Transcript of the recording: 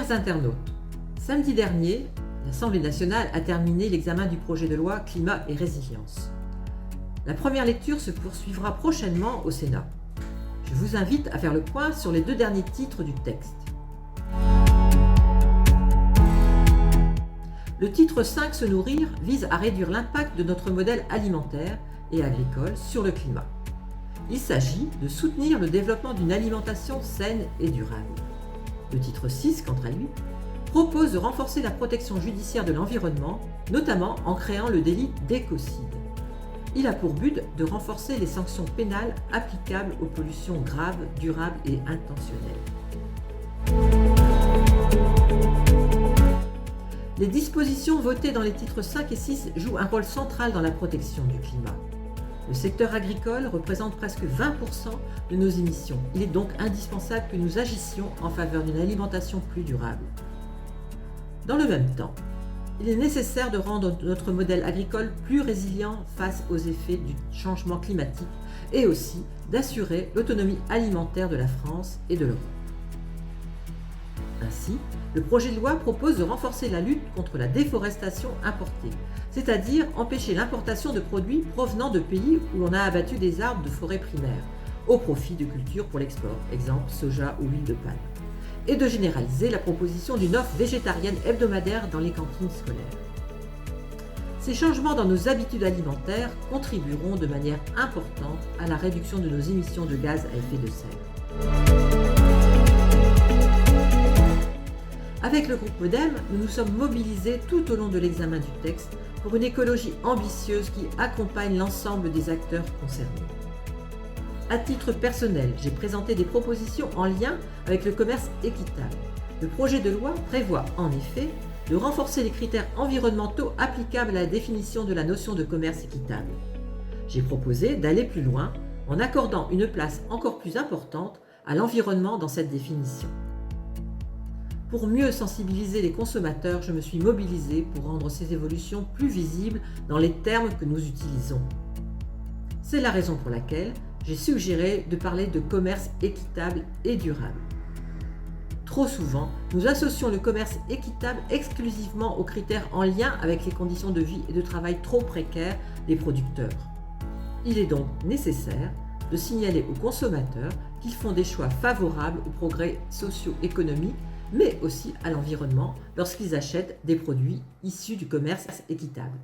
Chers internautes, samedi dernier, l'Assemblée nationale a terminé l'examen du projet de loi Climat et Résilience. La première lecture se poursuivra prochainement au Sénat. Je vous invite à faire le point sur les 2 derniers titres du texte. Le titre 5, Se nourrir, vise à réduire l'impact de notre modèle alimentaire et agricole sur le climat. Il s'agit de soutenir le développement d'une alimentation saine et durable. Le titre 6, quant à lui, propose de renforcer la protection judiciaire de l'environnement, notamment en créant le délit d'écocide. Il a pour but de renforcer les sanctions pénales applicables aux pollutions graves, durables et intentionnelles. Les dispositions votées dans les titres 5 et 6 jouent un rôle central dans la protection du climat. Le secteur agricole représente presque 20% de nos émissions. Il est donc indispensable que nous agissions en faveur d'une alimentation plus durable. Dans le même temps, il est nécessaire de rendre notre modèle agricole plus résilient face aux effets du changement climatique et aussi d'assurer l'autonomie alimentaire de la France et de l'Europe. Ainsi, le projet de loi propose de renforcer la lutte contre la déforestation importée, c'est-à-dire empêcher l'importation de produits provenant de pays où l'on a abattu des arbres de forêt primaire, au profit de cultures pour l'export, exemple soja ou huile de palme, et de généraliser la proposition d'une offre végétarienne hebdomadaire dans les cantines scolaires. Ces changements dans nos habitudes alimentaires contribueront de manière importante à la réduction de nos émissions de gaz à effet de serre. Avec le groupe Modem, nous nous sommes mobilisés tout au long de l'examen du texte pour une écologie ambitieuse qui accompagne l'ensemble des acteurs concernés. À titre personnel, j'ai présenté des propositions en lien avec le commerce équitable. Le projet de loi prévoit en effet de renforcer les critères environnementaux applicables à la définition de la notion de commerce équitable. J'ai proposé d'aller plus loin en accordant une place encore plus importante à l'environnement dans cette définition. Pour mieux sensibiliser les consommateurs, je me suis mobilisée pour rendre ces évolutions plus visibles dans les termes que nous utilisons. C'est la raison pour laquelle j'ai suggéré de parler de commerce équitable et durable. Trop souvent, nous associons le commerce équitable exclusivement aux critères en lien avec les conditions de vie et de travail trop précaires des producteurs. Il est donc nécessaire de signaler aux consommateurs qu'ils font des choix favorables aux progrès socio-économiques mais aussi à l'environnement lorsqu'ils achètent des produits issus du commerce équitable.